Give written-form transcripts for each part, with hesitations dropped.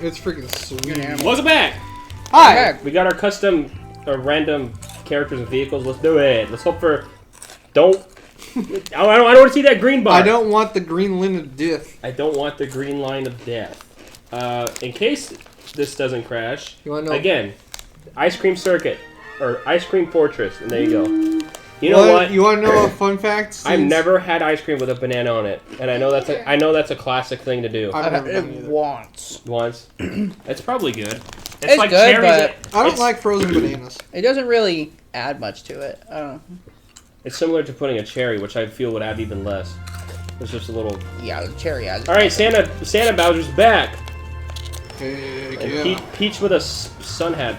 It's freaking sweet. Welcome back! Hi! We got our custom or random characters and vehicles. Let's do it. Let's hope for... Don't I don't want to see that green bar. I don't want the green line of death. I don't want the green line of death. In case this doesn't crash, you want to know? Again, ice cream circuit or ice cream fortress, and there you go. You know what? You want to know a fun fact? I've never had ice cream with a banana on it, and I know that's a classic thing to do. I've had it once. Once. It's probably good. It's like good, cherries. but I don't like frozen bananas. It doesn't really add much to it. I don't know. It's similar to putting a cherry, which I feel would add even less. It's just a little. Yeah, the cherry adds. All right, Santa Bowser's back. Heck And yeah. Peach with a sun hat.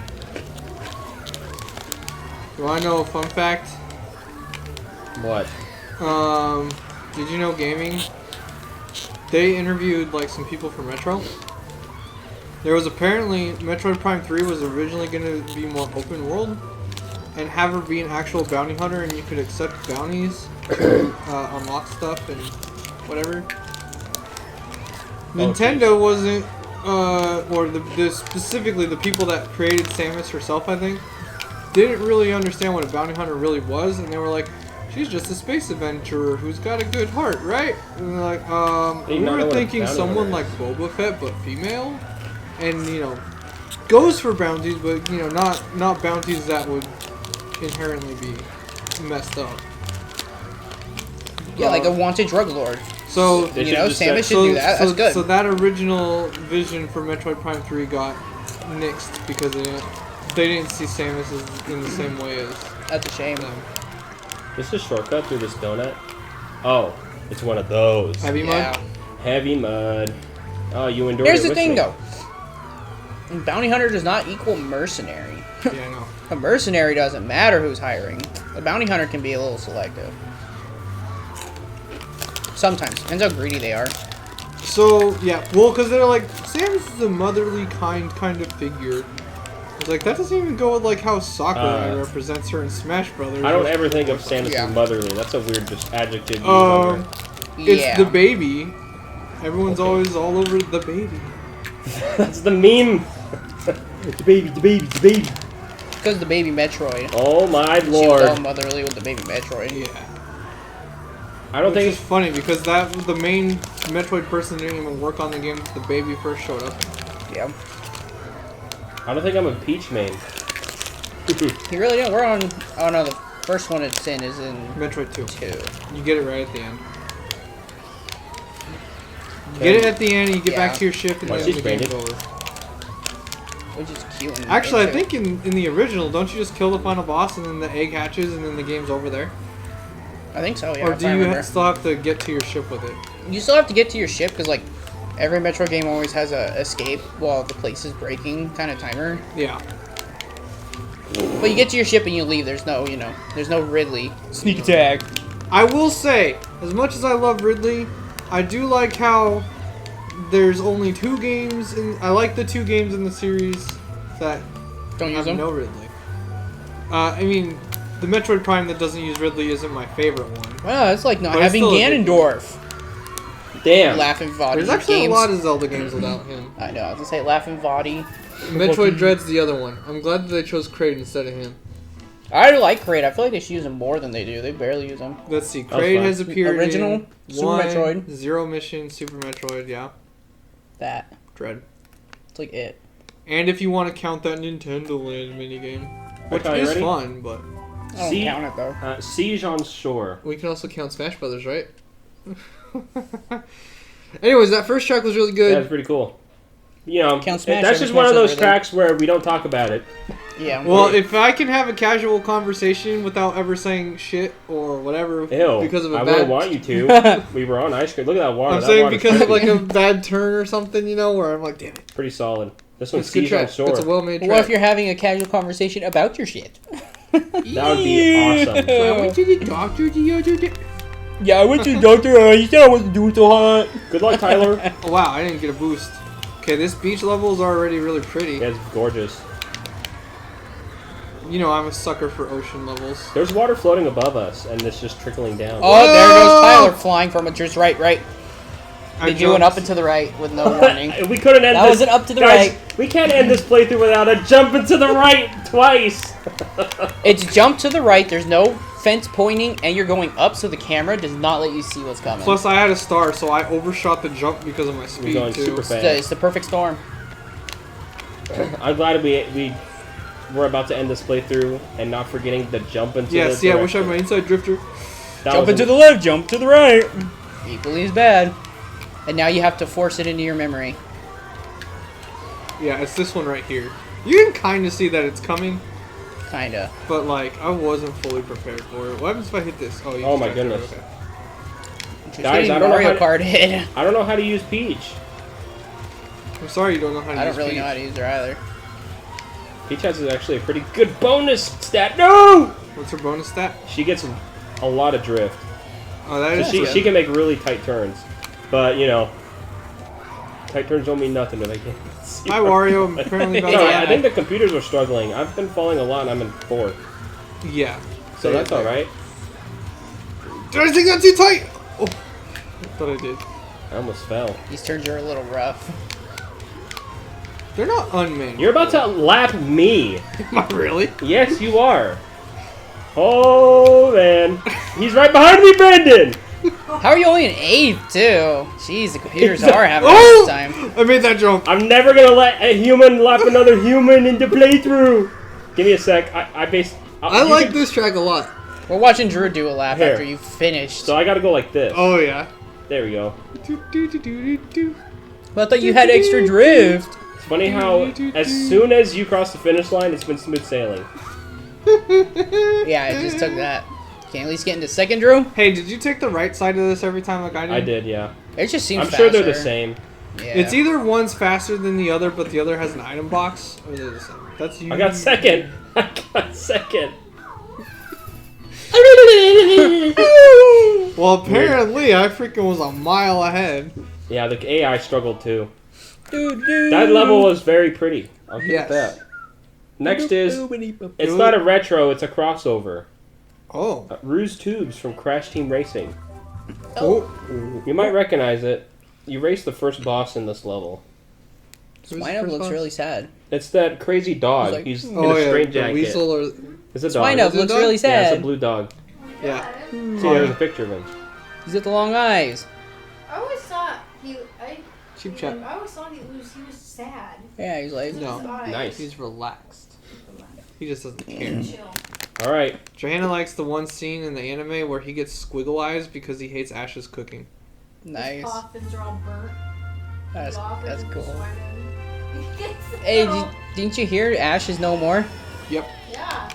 You want to know a fun fact? What? Did you know gaming? They interviewed like some people from Metro. There was apparently Metroid Prime 3 was originally going to be more open world and have her be an actual bounty hunter, and you could accept bounties to unlock stuff and whatever. Nintendo wasn't, or specifically the people that created Samus herself, I think, didn't really understand what a bounty hunter really was, and they were like, she's just a space adventurer who's got a good heart, right? And they're like, we were thinking someone like Boba Fett, but female, and you know, goes for bounties, but you know, not bounties that would inherently be messed up. Yeah, like a wanted drug lord. So you know, Samus should do that. That's good. So that original vision for Metroid Prime 3 got nixed because they didn't see Samus in the same way as. That's a shame. Them. This is a shortcut through this donut. Oh, it's one of those. Heavy mud. Heavy mud. Oh, you endured Here's it the thing, me. though. Bounty hunter does not equal mercenary. Yeah, I know. A mercenary doesn't matter who's hiring. A bounty hunter can be a little selective. Sometimes. Depends how greedy they are. So, yeah. Well, because they're like, Samus is a motherly kind of figure. It's like, that doesn't even go with like how Sakurai represents her in Smash Brothers. I don't ever think of Samus as motherly. That's a weird just adjective. It's the baby. Everyone's always all over the baby. That's the meme. The baby. Because the baby Metroid. Oh my lord. She was all motherly with the baby Metroid. Yeah. I don't think it's funny because the main Metroid person didn't even work on the game until the baby first showed up. Yeah. I don't think I'm a Peach main. He really didn't. We're on. Oh no, the first one it's in is in Metroid 2. 2. You get it right at the end. You get it at the end, you get back to your ship, and then the game's over. Which is cute. Actually, I think in the original, don't you just kill the final boss and then the egg hatches and then the game's over there? I think so, yeah. Or do you still have to get to your ship with it? You still have to get to your ship because, like, every Metro game always has a escape while the place is breaking kind of timer. Yeah. But you get to your ship and you leave. There's no, there's no Ridley. Sneak attack. I will say, as much as I love Ridley, I do like how there's only 2 games. I like the 2 games in the series that don't use them. No Ridley. I mean, the Metroid Prime that doesn't use Ridley isn't my favorite one. Well, it's like not having Ganondorf. Damn. Laughing Vadi. There's actually a lot of Zelda games without him. I know. I was gonna say Laughing Vadi. Metroid Dread's the other one. I'm glad that they chose Kraid instead of him. I like Kraid. I feel like they should use him more than they do. They barely use him. Let's see. Kraid has appeared original in Super 1, Metroid, Zero Mission, Super Metroid, yeah. That. Dread. It's like it. And if you want to count that Nintendo Land minigame, which is fun, but I don't count it though. Siege on Shore. We can also count Smash Brothers, right? Anyways, that first track was really good. Yeah, it was pretty cool. You know, Count Smash, that's just one of those tracks where we don't talk about it. Yeah. Well, if I can have a casual conversation without ever saying shit or whatever because of a I bad... wouldn't want you to. We were on ice cream. Look at that water. I'm saying because of like a bad turn or something, you know, where I'm like, damn it. Pretty solid. This one's Siege on Shore. It's a well-made track. What if you're having a casual conversation about your shit? That would be awesome. So I went to the doctor the other day. Yeah, I went to the doctor. He said I wasn't doing so hot. Good luck, Tyler. Oh, wow, I didn't get a boost. Okay, this beach level is already really pretty. Yeah, it's gorgeous. You know, I'm a sucker for ocean levels. There's water floating above us, and it's just trickling down. Oh, there goes Tyler flying from it. Just right. They do an up and to the right with no warning. We couldn't end That this. was an up to the Guys, right. we can't end this playthrough without a jump and to the right twice. It's jump to the right. There's no fence pointing, and you're going up, so the camera does not let you see what's coming. Plus, I had a star, so I overshot the jump because of my We're speed going too. super It's fast. the perfect storm. I'm glad we're about to end this playthrough and not forgetting the jump into Yes, the yeah. I wish I had direction. my inside drifter. That Jump was into the left, jump to the right. Equally as bad. And now you have to force it into your memory. Yeah, it's this one right here. You can kind of see that it's coming, Kinda. but like I wasn't fully prepared for it. What happens if I hit this? Oh, you Oh just my got through, goodness. okay. Just Guys, hitting I don't know Mario how Kart hit. I don't know how to use Peach. I'm sorry you don't know how to I use don't really know Peach. how to use her either. Peach has actually a pretty good bonus stat. No! What's her bonus stat? She gets a lot of drift. Oh, that is She true. can make really tight turns. But, you know, tight turns don't mean nothing if I can't see. Hi, Wario. I'm apparently about No, to I think the computers are struggling. I've been falling a lot and I'm in 4th. Yeah. So that's alright. Did I take that too tight? Oh, I thought I did. I almost fell. These turns are a little rough. They're not unmanned. You're about to lap me. Am I really? Yes, you are. Oh, man. He's right behind me, Brandon. How are you only an 8th, too? Jeez, the computers are having a Oh! hard time. I made that jump. I'm never going to let a human lap another human into playthrough. Give me a sec. I I like this track a lot. We're watching Drew do a lap Here. after you finished. So I got to go like this. Oh yeah. There we go. Well, I thought you had extra drift. It's funny how as soon as you cross the finish line, it's been smooth sailing. Yeah, I just took that. Can you at least get into second, Drew? Hey, did you take the right side of this every time like I did? I did, yeah. It just seems I'm faster. sure they're the same. Yeah. It's either one's faster than the other, but the other has an item box, or they're the same. That's you. I got second. I got second. Well, apparently I freaking was a mile ahead. Yeah, the AI struggled too. That level was very pretty. I'll give Yes. it that. Next is, it's not a retro, it's a crossover. Oh. Ruse Tubes from Crash Team Racing. Oh. You might recognize it. You race the first boss in this level. Swine looks really sad. It's that crazy dog. Like- He's in Oh a yeah. straight The jacket. weasel or It's a dog. Swine Is it a looks dog? really Yeah, it's a sad. blue dog. yeah. See, there's a picture of him. He's got the long eyes. I always thought Cheap chat. I always thought he was sad. Yeah, he's like. No. Nice. He's relaxed. He just doesn't care. Chill. All right. Johanna likes the one scene in the anime where he gets squiggle eyes because he hates Ash's cooking. Nice. His coffins are all burnt. That's cool. Sweating. Hey, didn't you hear Ash is no more? Yep. Yeah.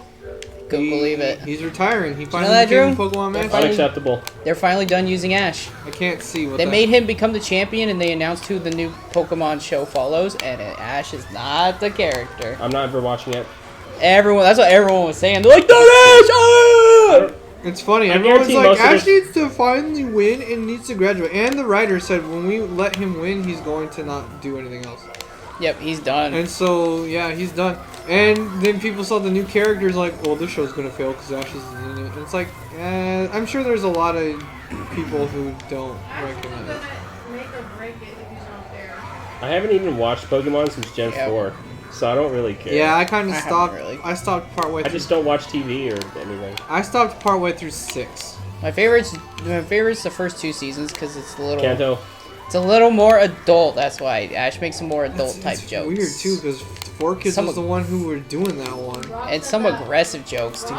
Couldn't believe it. He's retiring. He know finally that, became Drew? Pokemon They're Master. finally- Unacceptable. They're finally done using Ash. I can't see what They that- made him become the champion, and they announced who the new Pokemon show follows, and Ash is not the character. I'm not ever watching it. That's what everyone was saying. They're like, "Don't Ash!" Ah!" It's funny. I Everyone's guarantee like, most of Ash this- needs to finally win and needs to graduate. And the writer said when we let him win, he's going to not do anything else. Yep, he's done. And so, yeah, he's done. And then people saw the new characters like, well, this show's going to fail because Ash is in it. And it's like, I'm sure there's a lot of people who don't Actually recognize it. gonna make or break it if he's not there. I haven't even watched Pokemon since Gen Yeah. 4, so I don't really care. Yeah, I kind I of haven't stopped. really. I stopped partway I through. just don't watch TV or anything. I stopped partway through 6. My favorite's the first 2 seasons because it's a little. Kanto. It's a little more adult. That's why Ash makes some more adult type It's jokes. weird too because 4Kids Some was the one who were doing that one. Rock And said some that- aggressive jokes too.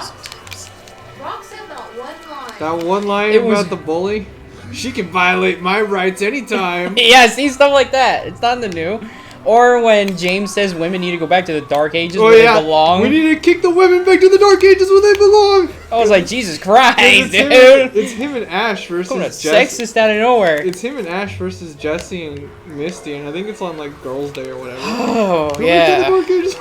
Rock said that one line. That one line It was- about the bully. She can violate my rights anytime. Yeah, see stuff like that. It's not in the new. Or when James says women need to go back to the Dark Ages Oh where yeah, they belong. we need to kick the women back to the Dark Ages where they belong. I was like, Jesus Christ, It's dude. it's him and Ash versus Coming Jesse. sexist out of nowhere. It's him and Ash versus Jesse and Misty, and I think it's on like Girls' Day or whatever. Oh, Go back to the yeah. Dark Ages.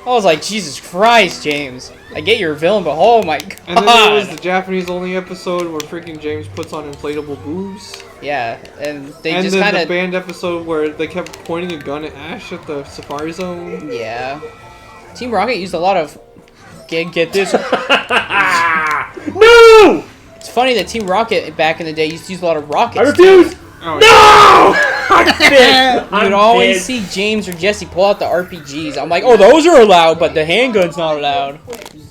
I was like, Jesus Christ, James. I get you're a villain, but oh my God. And then there was the Japanese only episode where freaking James puts on inflatable boobs. Yeah, and they And just then kind the of. band episode where they kept pointing a gun at Ash at the Safari Zone. Yeah. Team Rocket used a lot of. Get this. No! It's funny that Team Rocket back in the day used to use a lot of rockets. I refuse! too. Oh, No! I'm pissed. You I'm would always pissed. see James or Jesse pull out the RPGs. I'm like, oh, those are allowed, but the handgun's not allowed.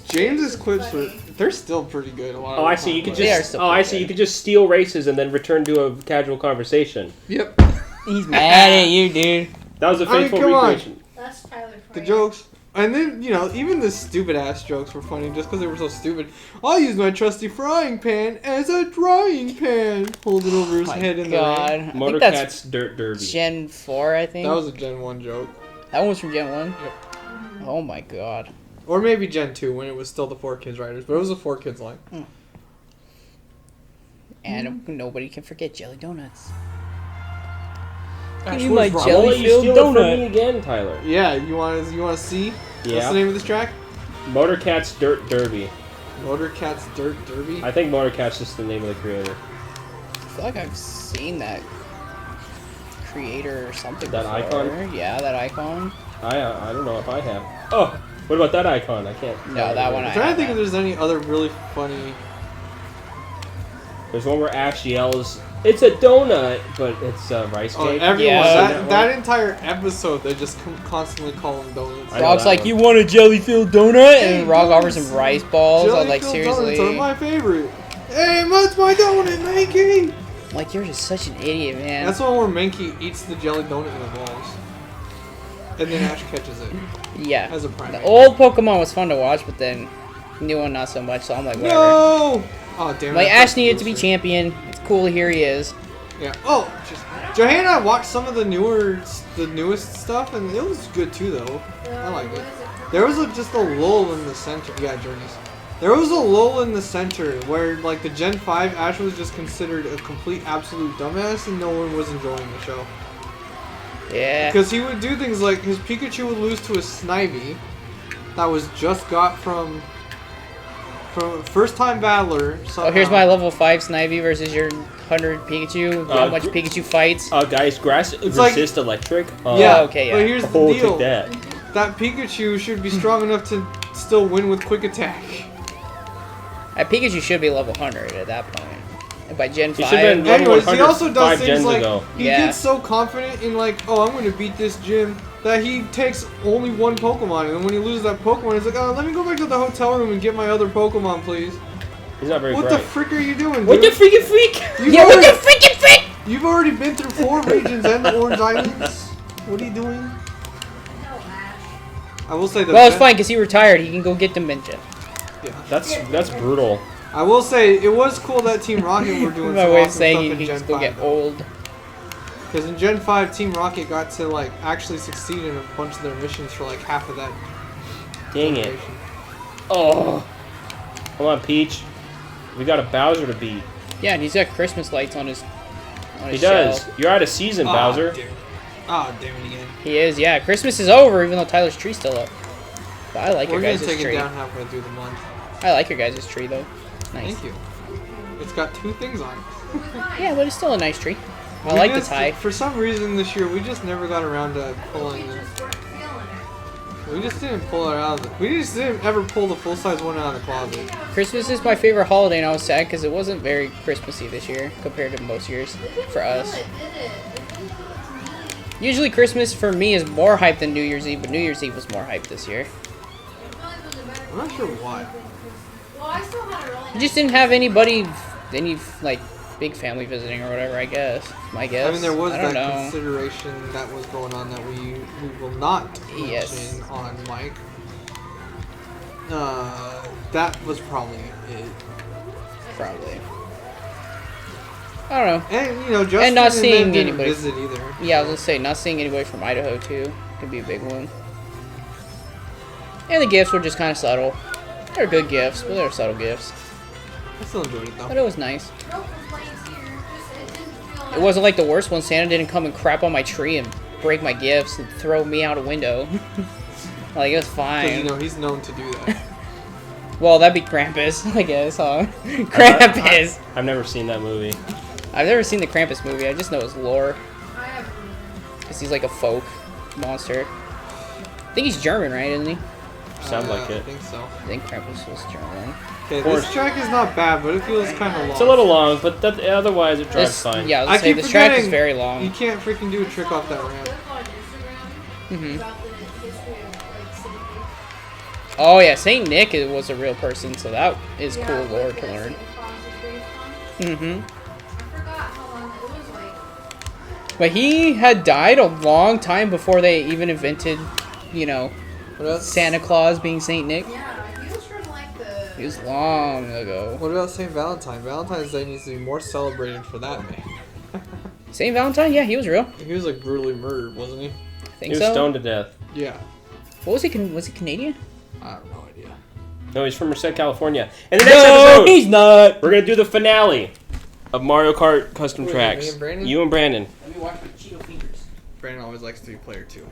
James's quips they're still pretty good. A lot Oh, of I the see. You time, could but- They are just. still Oh, I pretty see. good. You could just steal races and then return to a casual conversation. Yep. He's mad at you, dude. That was a I mean, faithful come on. recreation. That's Tyler. The jokes. And then, you know, even the stupid ass jokes were funny just because they were so stupid. I'll use my trusty frying pan as a drying pan. Hold it over his My head in God. the rain. I Motor think that's Cat's Dirt Derby. Gen 4, I think. That was a Gen 1 joke. That one was from Gen 1? Yep. Oh my God. Or maybe Gen 2 when it was still the 4Kids writers. But it was a 4Kids line. And nobody can forget jelly donuts. Gosh, You what is like wrong? I'll let you jelly-filled steal it from donut. me again, Tyler. Yeah, you want to see? What's Yeah. the name of this track? Motor Cat's Dirt Derby. Motor Cat's Dirt Derby. I think Motor Cat's just the name of the creator. I feel like I've seen that creator or something That before. icon? Yeah, that icon. I don't know if I have. Oh, what about that icon? I can't. No, that one I'm I trying to think if haven't. there's any other really funny. There's one where Ash yells, "It's a donut," but it's a rice Oh, cake. everyone. Yeah. That entire episode, they just constantly call them donuts. I know Rock's that like, one. you want a jelly-filled donut? Hey, And Rock offers donuts. him rice balls. I'm like, Jelly-filled donuts are seriously? my favorite. Hey, what's my donut, Mankey? Like, you're just such an idiot, man. That's the one where Mankey eats the jelly donut in the balls. And then Ash catches it Yeah. as a The primate. old Pokemon was fun to watch, but then new one not so much, so I'm like, whatever. No! Oh, damn it. Like, I Ash thought needed it to be was- champion. It's cool, here he is. Yeah. Oh, just Johanna and I watched some of the newest stuff, and it was good too, though. I liked it. There was just a lull in the center. Yeah, Journeys. There was a lull in the center where, like, the Gen 5 Ash was just considered a complete absolute dumbass, and no one was enjoying the show. Yeah. Because he would do things like his Pikachu would lose to a Snivy that was just got from first time battler. Oh, here's my level 5 Snivy versus your 100 Pikachu. How much Pikachu fights? Guys, grass like- resist electric. Yeah, okay, yeah. but here's the Oh, deal. take that. That Pikachu should be strong enough to still win with quick attack. Pikachu should be level 100 at that point. And by Gen He 5, should've been level Anyways, he 100 also does 5 things gens like ago. he Yeah. gets so confident in like, oh, I'm gonna beat this gym that he takes only one Pokemon, and then when he loses that Pokemon, he's like, oh, let me go back to the hotel room and get my other Pokemon, please. He's not very What bright. the frick are you doing, What the dude? freaking freak? You've yeah, what already- the freaking frick? You've already been through 4 regions and the Orange Islands. What are you doing? No, Ash. I will say the Well, it's Ben- fine because he retired. He can go get Dimension. Yeah. That's brutal. I will say it was cool that Team Rocket were doing My some way of awesome saying stuff he in can Gen just go 5. get old. Because in Gen 5, Team Rocket got to like actually succeed in a bunch of their missions for like half of that. Dang it. generation. Oh. Come on, Peach. We got a Bowser to beat. Yeah, and he's got Christmas lights on his. On He his does. shelf. You're out of season, Bowser. Damn it. Ah, damn it again. He is. Yeah, Christmas is over, even though Tyler's tree's still up. But I like We're your gonna guys' take tree. it down halfway through the month. I like your guys' tree though. Nice. Thank you. It's got 2 things on it. Yeah, but it's still a nice tree. I We like the just- tie. For some reason this year, we just never got around to pulling You it. just weren't feeling it. We just didn't pull it out of the. We just didn't ever pull the full size one out of the closet. Christmas is my favorite holiday, and I was sad because it wasn't very Christmassy this year compared to most years for us. Feel it, did it? It didn't feel it to me. Usually Christmas for me is more hype than New Year's Eve, but New Year's Eve was more hype this year. It felt like it was a better I'm not sure why. Well, I still had a really You just didn't have anybody, any like big family visiting or whatever. I guess. My guess. I mean, there was I don't that know. consideration that was going on that we will not mention Yes. on mic. That was probably it. Probably. I don't know. And you know, Justin And not them seeing didn't anybody. visit either. Yeah, I was gonna say not seeing anybody from Idaho too could be a big one. And the gifts were just kind of subtle. They're good gifts, but they're subtle gifts. I still enjoyed it though. But it was nice. no complaints here. Just, it didn't feel like It wasn't like the worst one. Santa didn't come and crap on my tree and break my gifts and throw me out a window. Like, it was Because fine. you know he's known to do that. Well, that'd be Krampus, I guess, huh? Krampus! I've never seen that movie. I've never seen the Krampus movie. I just know his lore. I have Because he's like a folk monster. I think he's German, right? Isn't he? Sounds like I it. think so. I think Krampus was German. Okay, course. this track is not bad, but it feels kind of long. It's a little long, but otherwise it drives This, fine. yeah, I let's say keep this track is forgetting very You long. can't freaking do a trick off that ramp. Look on Instagram Mhm. about the history of like City. Oh yeah, Saint Nick was a real person, so that is Yeah, cool like lore the to learn. Santa Claus is based on. Mm-hmm. I forgot how long it was like. But he had died a long time before they even invented, you know, What about Santa Claus being Saint Nick. Yeah, he was from like the. It was long ago. What about St. Valentine? Valentine's Day needs to be more celebrated for that man. Saint Valentine, yeah, he was real. He was like brutally murdered, wasn't he? I He think was so. stoned to death. Yeah. What was he? Was he Canadian? I have no idea. No, he's from Merced, California. And the next episode, not. we're gonna do the finale of Mario Kart Custom Wait, Tracks. me and Brandon? You and Brandon. Let me watch my Cheeto fingers. Brandon always likes to be player 2.